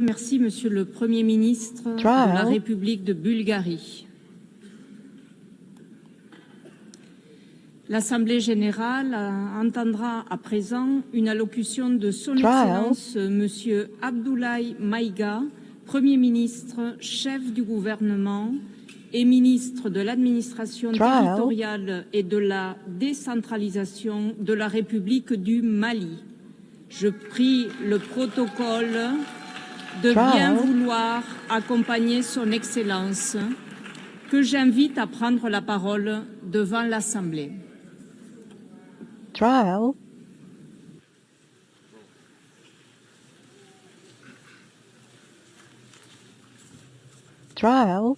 Merci, Monsieur le Premier ministre de la République de Bulgarie. L'Assemblée générale entendra à présent une allocution de Son Excellence Monsieur Abdoulaye Maïga, Premier ministre, chef du gouvernement et ministre de l'administration territoriale et de la décentralisation de la République du Mali. Je prie le protocole de bien vouloir accompagner Son Excellence, que j'invite à prendre la parole devant l'Assemblée. Trial. Trial.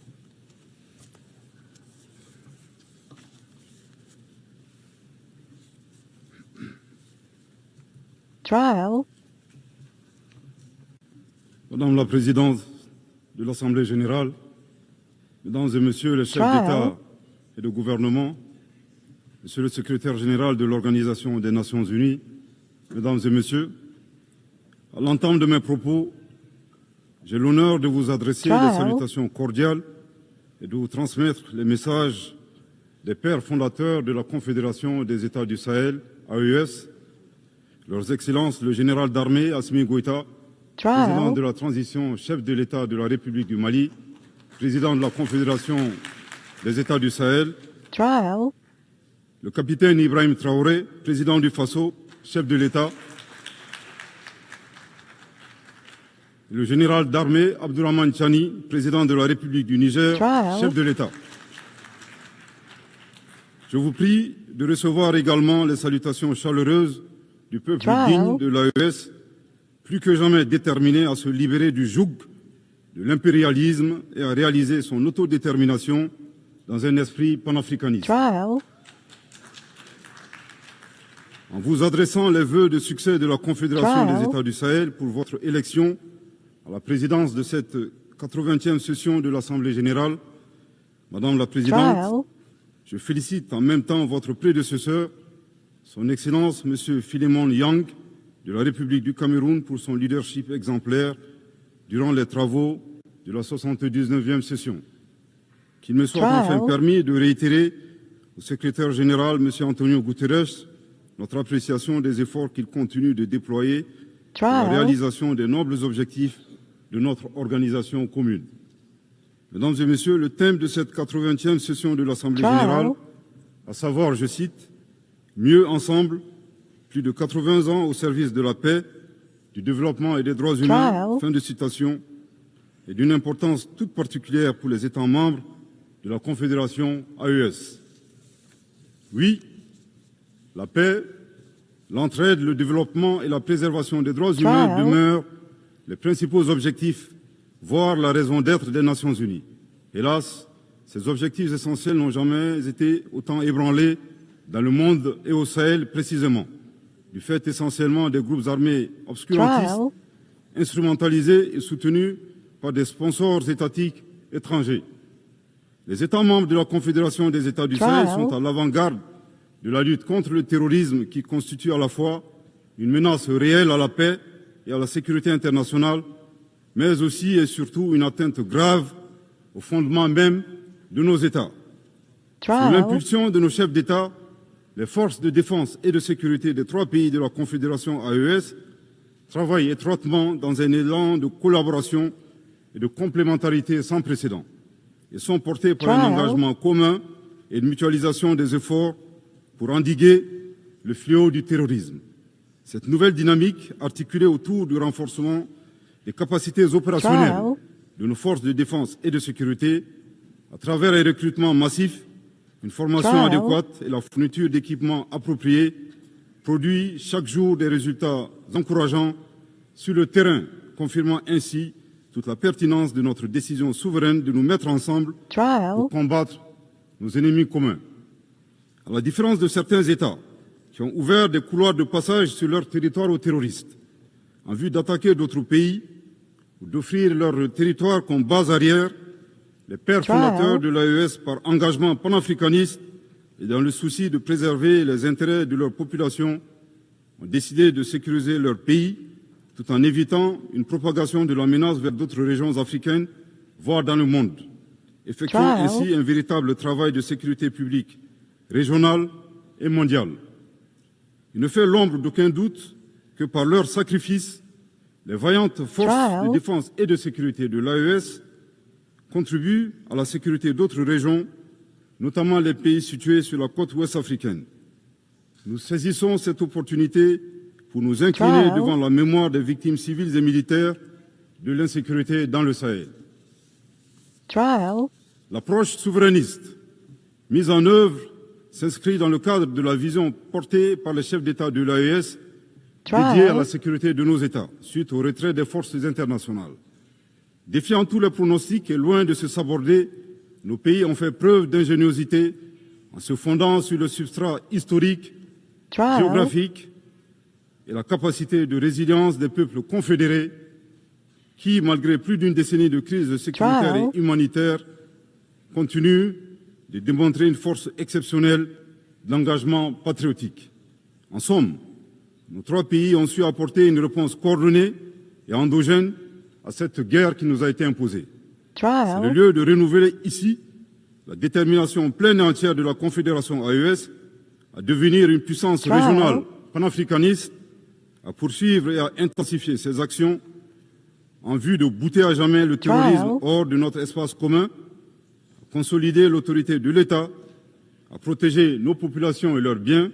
Trial. Madame la Présidente de l'Assemblée générale, Mesdames et Messieurs les chefs d'État et de gouvernement, Monsieur le Secrétaire général de l'Organisation des Nations Unies, Mesdames et Messieurs, à l'entame de mes propos, j'ai l'honneur de vous adresser des salutations cordiales et de vous transmettre les messages des pères fondateurs de la Confédération des États du Sahel, AES, Leurs Excellences le général d'armée Assimi Goïta, président de la transition, chef de l'État de la République du Mali, président de la Confédération des États du Sahel, le capitaine Ibrahim Traoré, président du Faso, chef de l'État, le général d'armée Abdourahmane Chani, président de la République du Niger, chef de l'État. Je vous prie de recevoir également les salutations chaleureuses du peuple digne de l'AES, plus que jamais déterminé à se libérer du joug de l'impérialisme et à réaliser son autodétermination dans un esprit panafricaniste. En vous adressant les vœux de succès de la Confédération des États du Sahel pour votre élection à la présidence de cette 80e session de l'Assemblée générale, Madame la Présidente, je félicite en même temps votre prédécesseur, Son Excellence M. Philemon Yang, de la République du Cameroun, pour son leadership exemplaire durant les travaux de la 79e session. Qu'il me soit enfin permis de réitérer au secrétaire général, M. Antonio Guterres, notre appréciation des efforts qu'il continue de déployer pour la réalisation des nobles objectifs de notre organisation commune. Mesdames et Messieurs, le thème de cette 80e session de l'Assemblée générale, à savoir, je cite, « Mieux ensemble, plus de 80 ans au service de la paix, du développement et des droits humains », fin de citation, est d'une importance toute particulière pour les États membres de la Confédération AES. Oui, la paix, l'entraide, le développement et la préservation des droits humains demeurent les principaux objectifs, voire la raison d'être des Nations Unies. Hélas, ces objectifs essentiels n'ont jamais été autant ébranlés dans le monde et au Sahel précisément, du fait essentiellement des groupes armés obscurantistes, instrumentalisés et soutenus par des sponsors étatiques étrangers. Les États membres de la Confédération des États du Sahel sont à l'avant-garde de la lutte contre le terrorisme qui constitue à la fois une menace réelle à la paix et à la sécurité internationale, mais aussi et surtout une atteinte grave au fondement même de nos États. Sous l'impulsion de nos chefs d'État, les forces de défense et de sécurité des 3 pays de la Confédération AES travaillent étroitement dans un élan de collaboration et de complémentarité sans précédent et sont portés par un engagement commun et de mutualisation des efforts pour endiguer le fléau du terrorisme. Cette nouvelle dynamique, articulée autour du renforcement des capacités opérationnelles de nos forces de défense et de sécurité, à travers un recrutement massif, une formation adéquate et la fourniture d'équipements appropriés, produit chaque jour des résultats encourageants sur le terrain, confirmant ainsi toute la pertinence de notre décision souveraine de nous mettre ensemble pour combattre nos ennemis communs. À la différence de certains États qui ont ouvert des couloirs de passage sur leur territoire aux terroristes, en vue d'attaquer d'autres pays ou d'offrir leur territoire comme base arrière, les pères fondateurs de l'AES, par engagement panafricaniste et dans le souci de préserver les intérêts de leur population, ont décidé de sécuriser leur pays tout en évitant une propagation de la menace vers d'autres régions africaines, voire dans le monde, effectuant ainsi un véritable travail de sécurité publique régionale et mondiale. Il ne fait l'ombre d'aucun doute que par leur sacrifice, les vaillantes forces de défense et de sécurité de l'AES contribuent à la sécurité d'autres régions, notamment les pays situés sur la côte ouest africaine. Nous saisissons cette opportunité pour nous incliner devant la mémoire des victimes civiles et militaires de l'insécurité dans le Sahel. L'approche souverainiste mise en œuvre s'inscrit dans le cadre de la vision portée par les chefs d'État de l'AES dédiée à la sécurité de nos États, suite au retrait des forces internationales. Défiant tous les pronostics et loin de se saborder, nos pays ont fait preuve d'ingéniosité en se fondant sur le substrat historique, géographique et la capacité de résilience des peuples confédérés qui, malgré plus d'une décennie de crise sécuritaire et humanitaire, continuent de démontrer une force exceptionnelle d'engagement patriotique. En somme, nos trois pays ont su apporter une réponse coordonnée et endogène à cette guerre qui nous a été imposée. C'est le lieu de renouveler ici la détermination pleine et entière de la Confédération AES à devenir une puissance régionale panafricaniste, à poursuivre et à intensifier ses actions en vue de bouter à jamais le terrorisme hors de notre espace commun, à consolider l'autorité de l'État, à protéger nos populations et leurs biens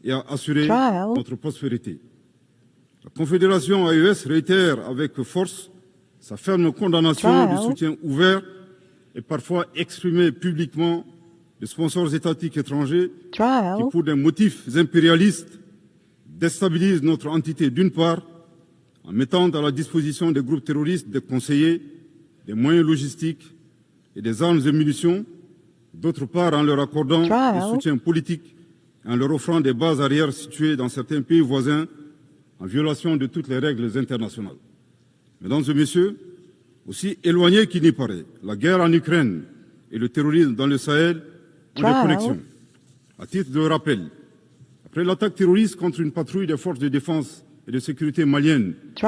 et à assurer notre prospérité. La Confédération AES réitère avec force sa ferme condamnation du soutien ouvert et parfois exprimé publiquement de sponsors étatiques étrangers qui, pour des motifs impérialistes, déstabilisent notre entité d'une part, en mettant à la disposition des groupes terroristes des conseillers, des moyens logistiques et des armes et munitions, d'autre part en leur accordant des soutiens politiques et en leur offrant des bases arrières situées dans certains pays voisins en violation de toutes les règles internationales. Mesdames et messieurs, aussi éloigné qu'il n'y paraît, la guerre en Ukraine et le terrorisme dans le Sahel ont des connexions. À titre de rappel, après l'attaque terroriste contre une patrouille des forces de défense et de sécurité maliennes du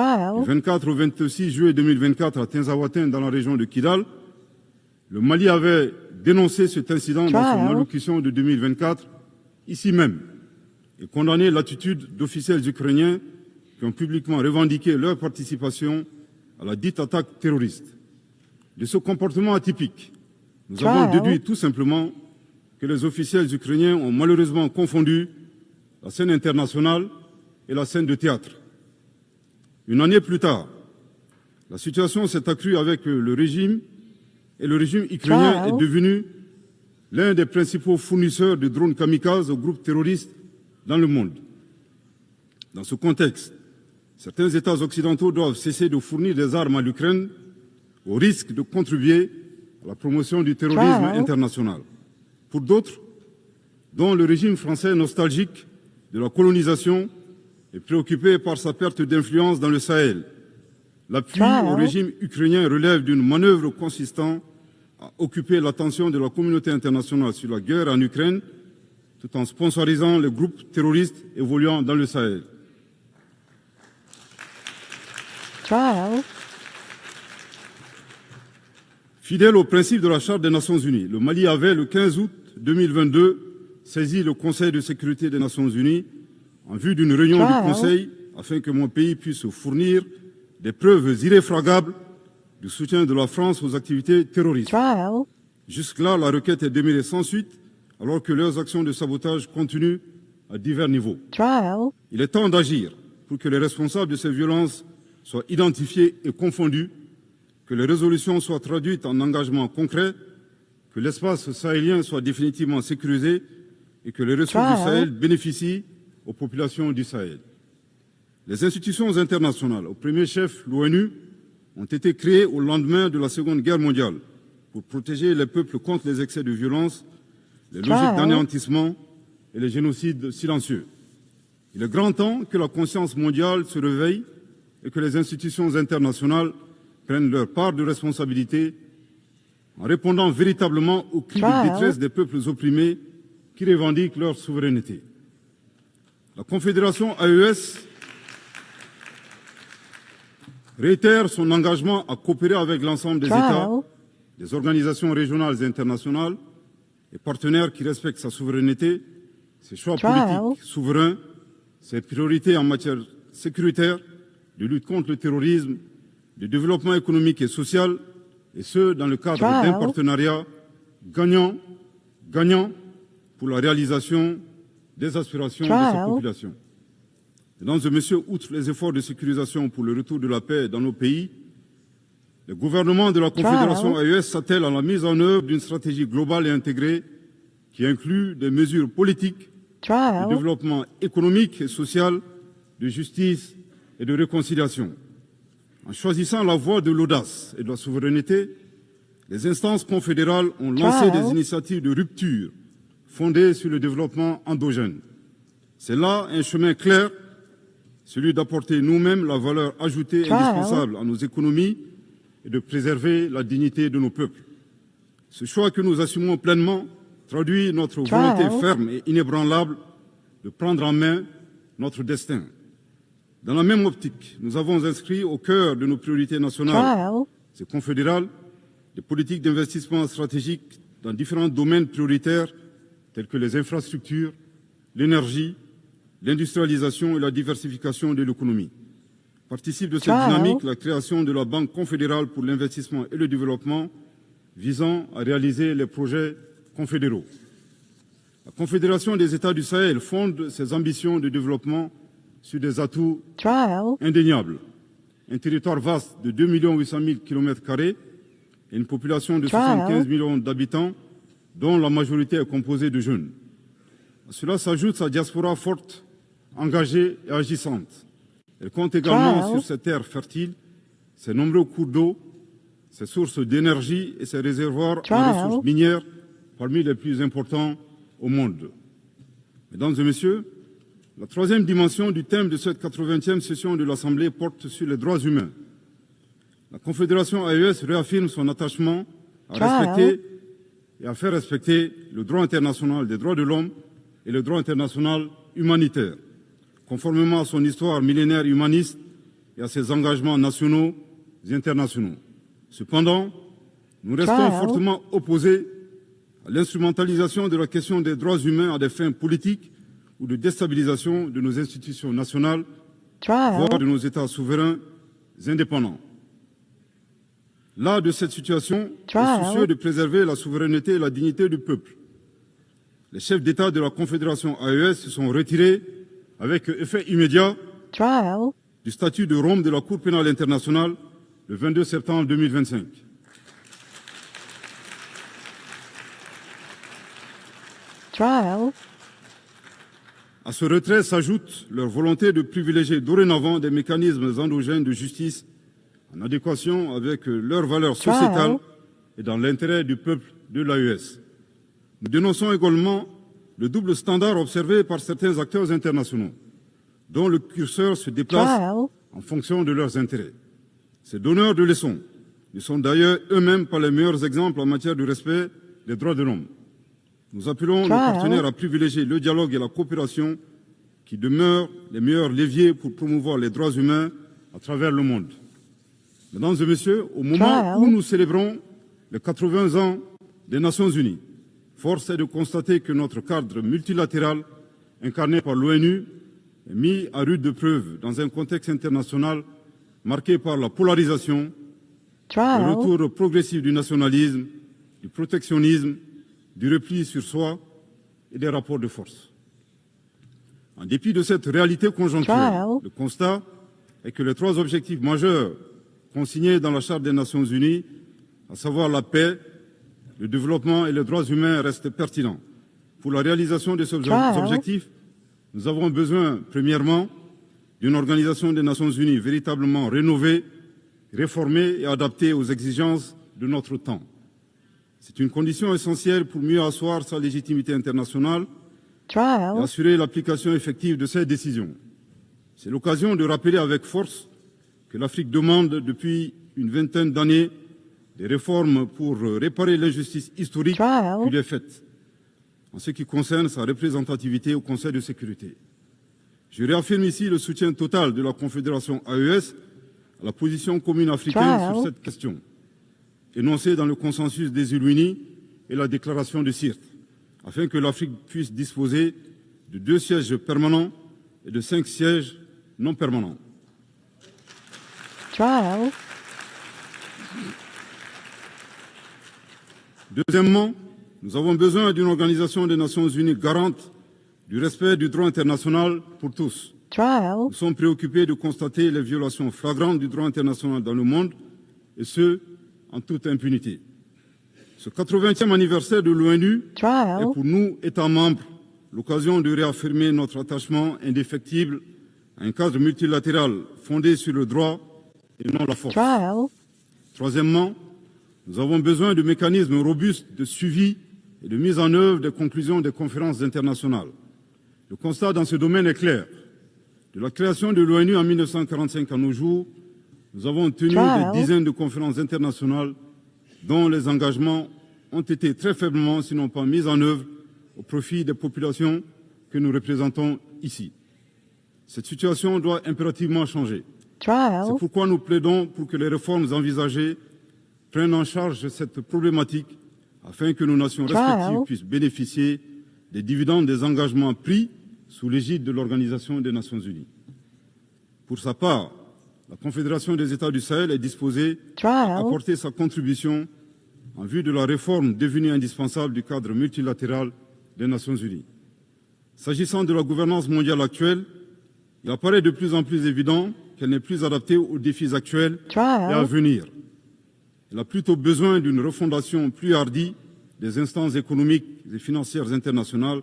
24 au 26 juillet 2024 à Tinzaouaten dans la région de Kidal, le Mali avait dénoncé cet incident dans son allocution de 2024, ici même, et condamné l'attitude d'officiels ukrainiens qui ont publiquement revendiqué leur participation à la dite attaque terroriste. De ce comportement atypique, nous avons déduit tout simplement que les officiels ukrainiens ont malheureusement confondu la scène internationale et la scène de théâtre. Une année plus tard, la situation s'est accrue avec le régime et le régime ukrainien est devenu l'un des principaux fournisseurs de drones kamikazes aux groupes terroristes dans le monde. Dans ce contexte, certains États occidentaux doivent cesser de fournir des armes à l'Ukraine au risque de contribuer à la promotion du terrorisme international. Pour d'autres, dont le régime français nostalgique de la colonisation est préoccupé par sa perte d'influence dans le Sahel, l'appui au régime ukrainien relève d'une manœuvre consistant à occuper l'attention de la communauté internationale sur la guerre en Ukraine, tout en sponsorisant les groupes terroristes évoluant dans le Sahel. Fidèle au principe de la Charte des Nations Unies, le Mali avait, le 15 août 2022, saisi le Conseil de sécurité des Nations Unies en vue d'une réunion du Conseil afin que mon pays puisse fournir des preuves irréfragables du soutien de la France aux activités terroristes. Jusque-là, la requête est demeurée sans suite, alors que leurs actions de sabotage continuent à divers niveaux. Il est temps d'agir pour que les responsables de ces violences soient identifiés et confondus, que les résolutions soient traduites en engagements concrets, que l'espace sahélien soit définitivement sécurisé et que les ressources du Sahel bénéficient aux populations du Sahel. Les institutions internationales, au premier chef l'ONU, ont été créées au lendemain de la Seconde Guerre mondiale pour protéger les peuples contre les excès de violence, les logiques d'anéantissement et les génocides silencieux. Il est grand temps que la conscience mondiale se réveille et que les institutions internationales prennent leur part de responsabilité en répondant véritablement aux cris de détresse des peuples opprimés qui revendiquent leur souveraineté. La Confédération AES réitère son engagement à coopérer avec l'ensemble des États, des organisations régionales et internationales, et partenaires qui respectent sa souveraineté, ses choix politiques souverains, ses priorités en matière sécuritaire, de lutte contre le terrorisme, de développement économique et social, et ce, dans le cadre d'un partenariat gagnant pour la réalisation des aspirations de sa population. Mesdames et messieurs, outre les efforts de sécurisation pour le retour de la paix dans nos pays, le gouvernement de la Confédération AES s'attelle à la mise en œuvre d'une stratégie globale et intégrée qui inclut des mesures politiques, de développement économique et social, de justice et de réconciliation. En choisissant la voie de l'audace et de la souveraineté, les instances confédérales ont lancé des initiatives de rupture fondées sur le développement endogène. C'est là un chemin clair, celui d'apporter nous-mêmes la valeur ajoutée indispensable à nos économies et de préserver la dignité de nos peuples. Ce choix que nous assumons pleinement traduit notre volonté ferme et inébranlable de prendre en main notre destin. Dans la même optique, nous avons inscrit au cœur de nos priorités nationales et confédérales des politiques d'investissement stratégiques dans différents domaines prioritaires tels que les infrastructures, l'énergie, l'industrialisation et la diversification de l'économie. Participe de cette dynamique la création de la Banque confédérale pour l'investissement et le développement visant à réaliser les projets confédéraux. La Confédération des États du Sahel fonde ses ambitions de développement sur des atouts indéniables. Un territoire vaste de 2 800 000 km² et une population de 75 millions d'habitants, dont la majorité est composée de jeunes. À cela s'ajoute sa diaspora forte, engagée et agissante. Elle compte également sur ses terres fertiles, ses nombreux cours d'eau, ses sources d'énergie et ses réservoirs en ressources minières parmi les plus importants au monde. Mesdames et messieurs, la troisième dimension du thème de cette 80e session de l'Assemblée porte sur les droits humains. La Confédération AES réaffirme son attachement à respecter et à faire respecter le droit international des droits de l'homme et le droit international humanitaire, conformément à son histoire millénaire humaniste et à ses engagements nationaux et internationaux. Cependant, nous restons fortement opposés à l'instrumentalisation de la question des droits humains à des fins politiques ou de déstabilisation de nos institutions nationales, voire de nos États souverains indépendants. Là de cette situation, est soucieux de préserver la souveraineté et la dignité du peuple. Les chefs d'État de la Confédération AES se sont retirés avec effet immédiat du statut de Rome de la Cour pénale internationale le 22 septembre 2025. À ce retrait s'ajoute leur volonté de privilégier dorénavant des mécanismes endogènes de justice en adéquation avec leurs valeurs sociétales et dans l'intérêt du peuple de l'AES. Nous dénonçons également le double standard observé par certains acteurs internationaux, dont le curseur se déplace en fonction de leurs intérêts. Ces donneurs de leçons ne sont d'ailleurs eux-mêmes pas les meilleurs exemples en matière de respect des droits de l'homme. Nous appelons nos partenaires à privilégier le dialogue et la coopération qui demeurent les meilleurs leviers pour promouvoir les droits humains à travers le monde. Mesdames et messieurs, au moment où nous célébrons les 80 ans des Nations Unies, force est de constater que notre cadre multilatéral, incarné par l'ONU, est mis à rude épreuve dans un contexte international marqué par la polarisation, le retour progressif du nationalisme, du protectionnisme, du repli sur soi et des rapports de force. En dépit de cette réalité conjoncturelle, le constat est que les trois objectifs majeurs consignés dans la Charte des Nations Unies, à savoir la paix, le développement et les droits humains, restent pertinents. Pour la réalisation de ces objectifs, nous avons besoin, premièrement, d'une organisation des Nations Unies véritablement rénovée, réformée et adaptée aux exigences de notre temps. C'est une condition essentielle pour mieux asseoir sa légitimité internationale et assurer l'application effective de ses décisions. C'est l'occasion de rappeler avec force que l'Afrique demande depuis une vingtaine d'années des réformes pour réparer l'injustice historique qui lui est faite en ce qui concerne sa représentativité au Conseil de sécurité. Je réaffirme ici le soutien total de la Confédération AES à la position commune africaine sur cette question, énoncée dans le consensus des îles Unies et la déclaration de Sirte, afin que l'Afrique puisse disposer de 2 sièges permanents et de 5 sièges non permanents. Deuxièmement, nous avons besoin d'une organisation des Nations Unies garante du respect du droit international pour tous. Nous sommes préoccupés de constater les violations flagrantes du droit international dans le monde, et ce, en toute impunité. Ce 80e anniversaire de l'ONU est pour nous, États membres, l'occasion de réaffirmer notre attachement indéfectible à un cadre multilatéral fondé sur le droit et non la force. Troisièmement, nous avons besoin de mécanismes robustes de suivi et de mise en œuvre des conclusions des conférences internationales. Le constat dans ce domaine est clair. De la création de l'ONU en 1945 à nos jours, nous avons tenu des dizaines de conférences internationales dont les engagements ont été très faiblement, sinon pas mis en œuvre, au profit des populations que nous représentons ici. Cette situation doit impérativement changer. C'est pourquoi nous plaidons pour que les réformes envisagées prennent en charge cette problématique afin que nos nations respectives puissent bénéficier des dividendes des engagements pris sous l'égide de l'Organisation des Nations Unies. Pour sa part, la Confédération des États du Sahel est disposée à apporter sa contribution en vue de la réforme devenue indispensable du cadre multilatéral des Nations Unies. S'agissant de la gouvernance mondiale actuelle, il apparaît de plus en plus évident qu'elle n'est plus adaptée aux défis actuels et à venir. Elle a plutôt besoin d'une refondation plus hardie des instances économiques et financières internationales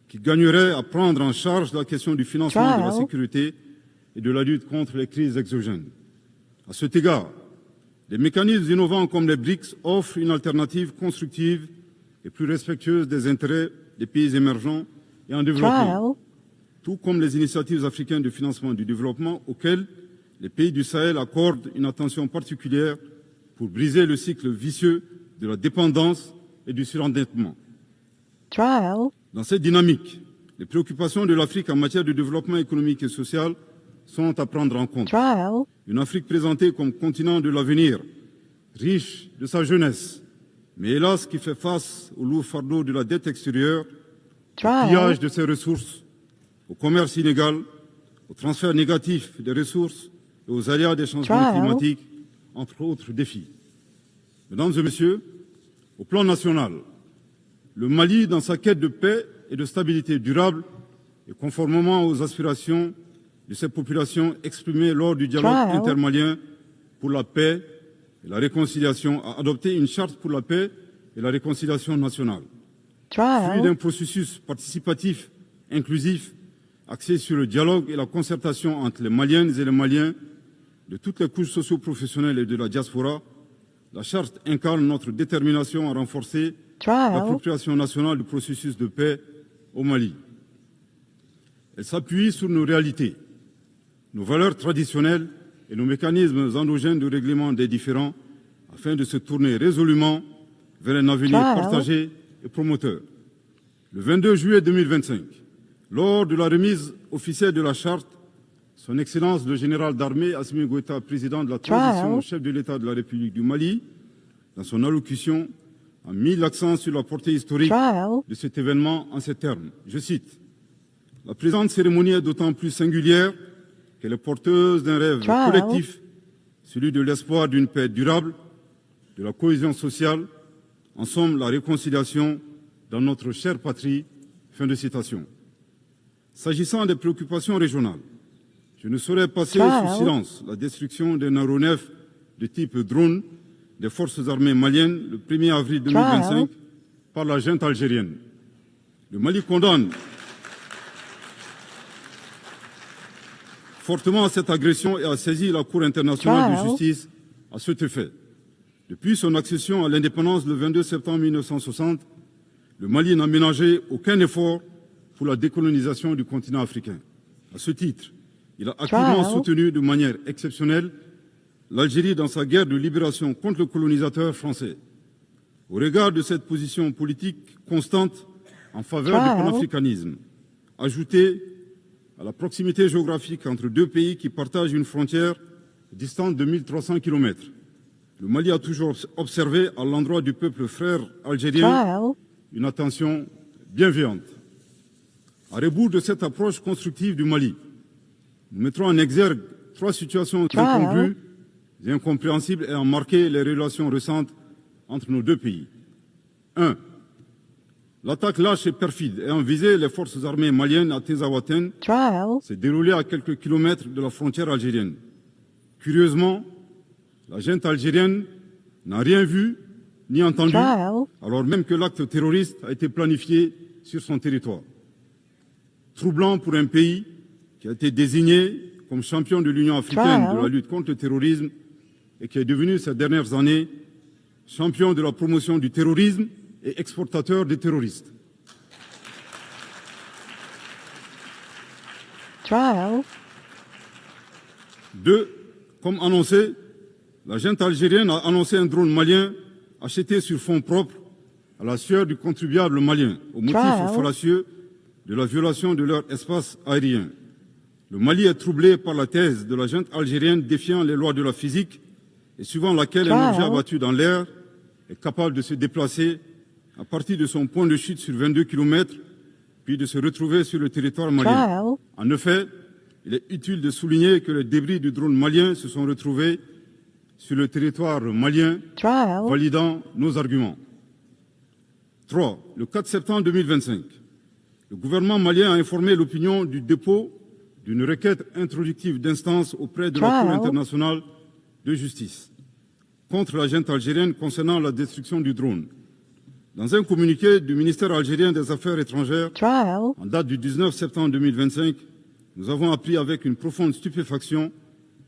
qui gagneraient à prendre en charge la question du financement de la sécurité et de la lutte contre les crises exogènes. À cet égard, des mécanismes innovants comme les BRICS offrent une alternative constructive et plus respectueuse des intérêts des pays émergents et en développement, tout comme les initiatives africaines de financement du développement auxquelles les pays du Sahel accordent une attention particulière pour briser le cycle vicieux de la dépendance et du surendettement. Dans cette dynamique, les préoccupations de l'Afrique en matière de développement économique et social sont à prendre en compte. Une Afrique présentée comme continent de l'avenir, riche de sa jeunesse, mais hélas qui fait face au lourd fardeau de la dette extérieure, au pillage de ses ressources, au commerce inégal, au transfert négatif des ressources et aux aléas des changements climatiques, entre autres défis. Mesdames et messieurs, au plan national, le Mali, dans sa quête de paix et de stabilité durable, et conformément aux aspirations de ces populations exprimées lors du dialogue intermalien pour la paix et la réconciliation, a adopté une charte pour la paix et la réconciliation nationale. Fruit d'un processus participatif, inclusif, axé sur le dialogue et la concertation entre les Maliennes et les Maliens de toutes les couches socio-professionnelles et de la diaspora, la charte incarne notre détermination à renforcer l'appropriation nationale du processus de paix au Mali. Elle s'appuie sur nos réalités, nos valeurs traditionnelles et nos mécanismes endogènes de règlement des différends afin de se tourner résolument vers un avenir partagé et promoteur. Le 22 juillet 2025, lors de la remise officielle de la charte, Son Excellence le général d'armée Assimi Goïta, président de la transition au chef de l'État de la République du Mali, dans son allocution, a mis l'accent sur la portée historique de cet événement en ces termes. Je cite : « La présente cérémonie est d'autant plus singulière qu'elle est porteuse d'un rêve collectif, celui de l'espoir d'une paix durable, de la cohésion sociale, en somme la réconciliation dans notre chère patrie. » Fin de citation. S'agissant des préoccupations régionales, je ne saurais passer sous silence la destruction d'un aéronef de type drone des forces armées maliennes le 1er avril 2025 par la junte algérienne. Le Mali condamne fortement cette agression et a saisi la Cour internationale de justice à cet effet. Depuis son accession à l'indépendance le 22 septembre 1960, le Mali n'a ménagé aucun effort pour la décolonisation du continent africain. À ce titre, il a activement soutenu de manière exceptionnelle l'Algérie dans sa guerre de libération contre le colonisateur français. Au regard de cette position politique constante en faveur du panafricanisme, ajoutée à la proximité géographique entre deux pays qui partagent une frontière distante de 1300 km. Le Mali a toujours observé à l'endroit du peuple frère algérien une attention bienveillante. À rebours de cette approche constructive du Mali, nous mettrons en exergue 3 situations incongrues et incompréhensibles ayant marqué les relations récentes entre nos deux pays. 1. L'attaque lâche et perfide ayant visé les forces armées maliennes à Tezawaten s'est déroulée à quelques kilomètres de la frontière algérienne. Curieusement, la junte algérienne n'a rien vu ni entendu, alors même que l'acte terroriste a été planifié sur son territoire. Troublant pour un pays qui a été désigné comme champion de l'Union africaine de la lutte contre le terrorisme et qui est devenu ces dernières années champion de la promotion du terrorisme et exportateur des terroristes. 2. Comme annoncé, la junte algérienne a annoncé un drone malien acheté sur fonds propres à la sueur du contribuable malien, au motif fallacieux de la violation de leur espace aérien. Le Mali est troublé par la thèse de la junte algérienne défiant les lois de la physique et suivant laquelle un objet abattu dans l'air est capable de se déplacer à partir de son point de chute sur 22 km, puis de se retrouver sur le territoire malien. En effet, il est utile de souligner que les débris du drone malien se sont retrouvés sur le territoire malien, validant nos arguments. 3. Le 4 septembre 2025, le gouvernement malien a informé l'opinion du dépôt d'une requête introductive d'instance auprès de la Cour internationale de justice contre la junte algérienne concernant la destruction du drone. Dans un communiqué du ministère algérien des Affaires étrangères, en date du 19 septembre 2025, nous avons appris avec une profonde stupéfaction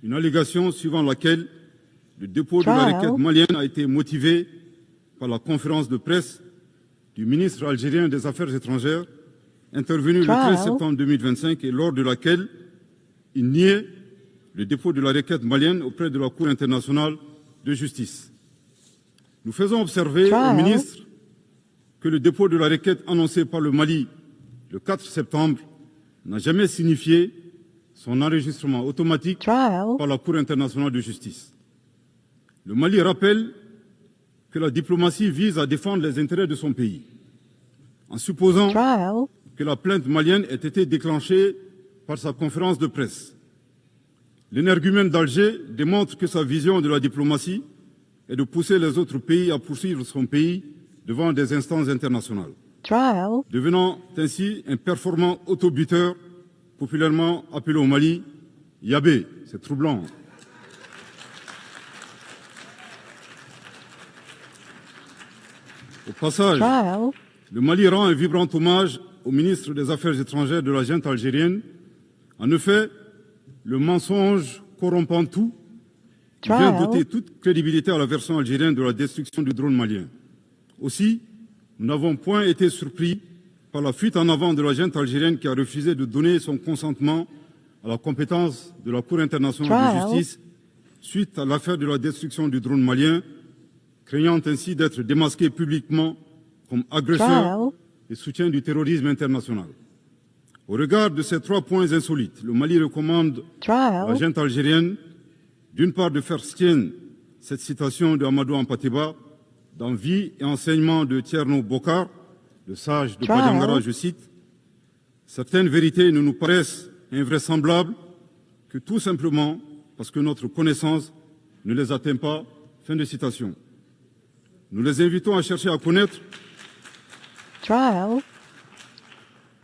une allégation suivant laquelle le dépôt de la requête malienne a été motivé par la conférence de presse du ministre algérien des Affaires étrangères, intervenue le 13 septembre 2025 et lors de laquelle il niait le dépôt de la requête malienne auprès de la Cour internationale de justice. Nous faisons observer au ministre que le dépôt de la requête annoncé par le Mali le 4 septembre n'a jamais signifié son enregistrement automatique par la Cour internationale de justice. Le Mali rappelle que la diplomatie vise à défendre les intérêts de son pays. En supposant que la plainte malienne ait été déclenchée par sa conférence de presse, l'énergumène d'Alger démontre que sa vision de la diplomatie est de pousser les autres pays à poursuivre son pays devant des instances internationales, devenant ainsi un performant autobuteur, populairement appelé au Mali Yabé. C'est troublant. Au passage, le Mali rend un vibrant hommage au ministre des Affaires étrangères de la junte algérienne. En effet, le mensonge corrompant tout vient doter toute crédibilité à la version algérienne de la destruction du drone malien. Aussi, nous n'avons point été surpris par la fuite en avant de la junte algérienne qui a refusé de donner son consentement à la compétence de la Cour internationale de justice suite à l'affaire de la destruction du drone malien, craignant ainsi d'être démasqué publiquement comme agresseur et soutien du terrorisme international. Au regard de ces 3 points insolites, le Mali recommande à la junte algérienne, d'une part, de faire sienne cette citation de Amadou Hampâté-Bâ dans Vie et enseignement de Thierno Bokar, le sage de Padangara, je cite, « Certaines vérités ne nous paraissent invraisemblables que tout simplement parce que notre connaissance ne les atteint pas. » Fin de citation. Nous les invitons à chercher à connaître.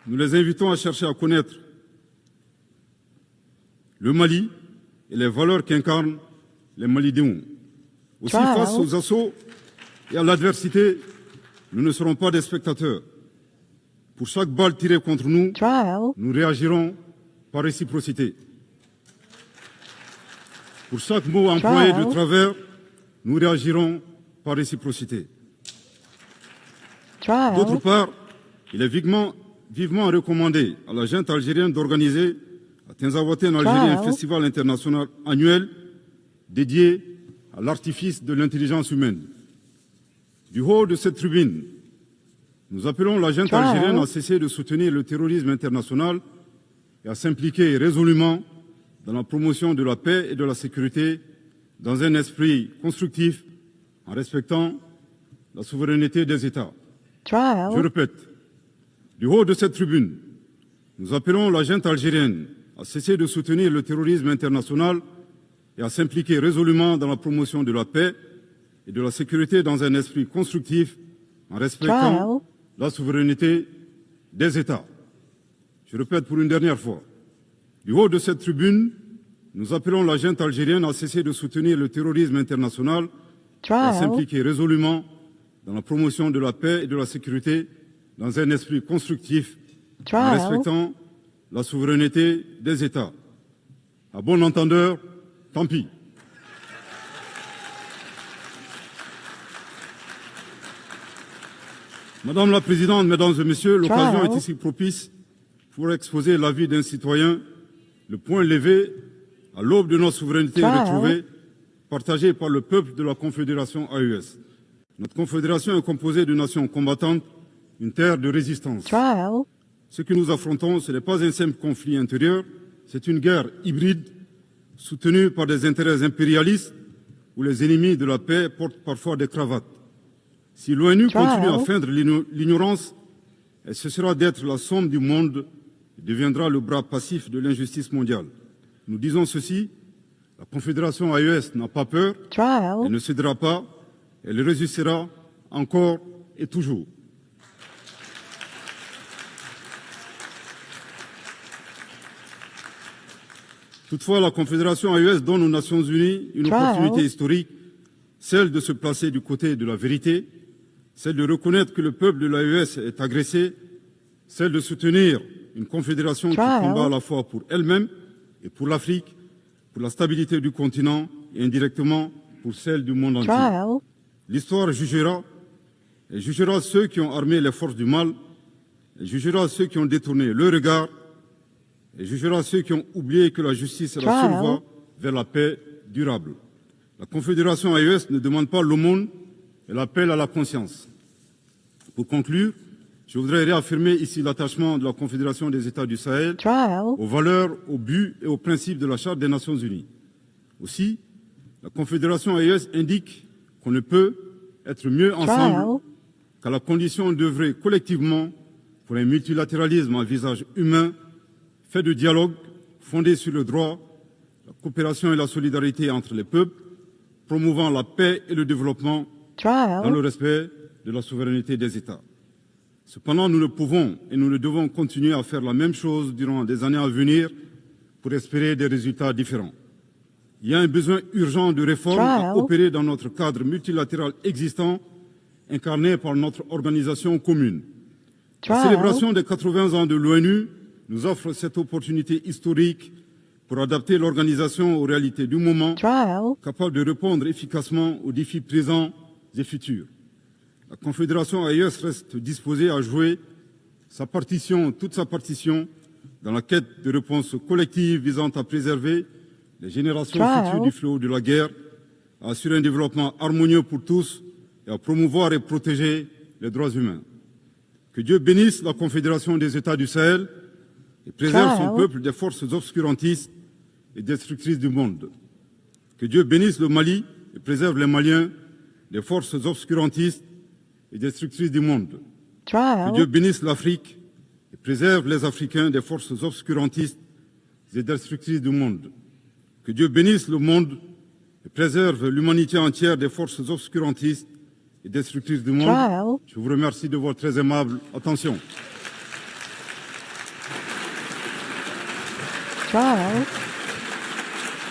Nous les invitons à chercher à connaître le Mali et les valeurs qu'incarnent les Malidéons. Aussi, face aux assauts et à l'adversité, nous ne serons pas des spectateurs. Pour chaque balle tirée contre nous, nous réagirons par réciprocité. Pour chaque mot employé de travers, nous réagirons par réciprocité. D'autre part, il est vivement recommandé à la junte algérienne d'organiser à Tinzaouaten en Algérie un festival international annuel dédié à l'artifice de l'intelligence humaine. Du haut de cette tribune, nous appelons la junte algérienne à cesser de soutenir le terrorisme international et à s'impliquer résolument dans la promotion de la paix et de la sécurité dans un esprit constructif en respectant la souveraineté des États. Je répète, du haut de cette tribune, nous appelons la junte algérienne à cesser de soutenir le terrorisme international et à s'impliquer résolument dans la promotion de la paix et de la sécurité dans un esprit constructif en respectant la souveraineté des États. Je répète pour une dernière fois, du haut de cette tribune, nous appelons la junte algérienne à cesser de soutenir le terrorisme international et à s'impliquer résolument dans la promotion de la paix et de la sécurité dans un esprit constructif en respectant la souveraineté des États. À bon entendeur, tant pis. Madame la Présidente, Mesdames et Messieurs, l'occasion est ici propice pour exposer l'avis d'un citoyen, le point levé à l'aube de notre souveraineté retrouvée, partagée par le peuple de la Confédération AES. Notre confédération est composée de nations combattantes, une terre de résistance. Ce que nous affrontons, ce n'est pas un simple conflit intérieur, c'est une guerre hybride soutenue par des intérêts impérialistes où les ennemis de la paix portent parfois des cravates. Si l'ONU continue à feindre l'ignorance, elle cessera d'être la somme du monde et deviendra le bras passif de l'injustice mondiale. Nous disons ceci, la Confédération AES n'a pas peur, elle ne cédera pas, elle résistera encore et toujours. Toutefois, la Confédération AES donne aux Nations Unies une opportunité historique, celle de se placer du côté de la vérité, celle de reconnaître que le peuple de l'AES est agressé, celle de soutenir une confédération qui combat à la fois pour elle-même et pour l'Afrique, pour la stabilité du continent et indirectement pour celle du monde entier. L'histoire jugera, elle jugera ceux qui ont armé les forces du mal, elle jugera ceux qui ont détourné le regard, elle jugera ceux qui ont oublié que la justice est la seule voie vers la paix durable. La Confédération AES ne demande pas l'aumône, elle appelle à la conscience. Pour conclure, je voudrais réaffirmer ici l'attachement de la Confédération des États du Sahel aux valeurs, aux buts et aux principes de la Charte des Nations Unies. Aussi, la Confédération AES indique qu'on ne peut être mieux ensemble qu'à la condition d'œuvrer collectivement pour un multilatéralisme à visage humain, fait de dialogue, fondé sur le droit, la coopération et la solidarité entre les peuples, promouvant la paix et le développement dans le respect de la souveraineté des États. Cependant, nous ne pouvons et nous ne devons continuer à faire la même chose durant des années à venir pour espérer des résultats différents. Il y a un besoin urgent de réforme à opérer dans notre cadre multilatéral existant, incarné par notre organisation commune. La célébration des 80 ans de l'ONU nous offre cette opportunité historique pour adapter l'organisation aux réalités du moment, capable de répondre efficacement aux défis présents et futurs. La Confédération AES reste disposée à jouer sa partition, toute sa partition, dans la quête de réponses collectives visant à préserver les générations futures du fléau de la guerre, à assurer un développement harmonieux pour tous et à promouvoir et protéger les droits humains. Que Dieu bénisse la Confédération des États du Sahel et préserve son peuple des forces obscurantistes et destructrices du monde. Que Dieu bénisse le Mali et préserve les Maliens des forces obscurantistes et destructrices du monde. Que Dieu bénisse l'Afrique et préserve les Africains des forces obscurantistes et destructrices du monde. Que Dieu bénisse le monde et préserve l'humanité entière des forces obscurantistes et destructrices du monde. Je vous remercie de votre très aimable attention.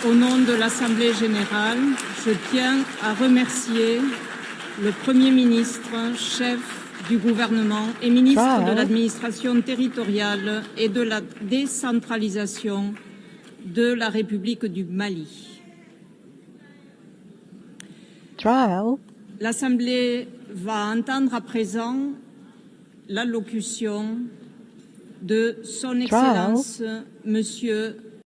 Au nom de l'Assemblée générale, je tiens à remercier le Premier ministre, chef du gouvernement et ministre de l'administration territoriale et de la décentralisation de la République du Mali. L'Assemblée va entendre à présent l'allocution de Son Excellence Monsieur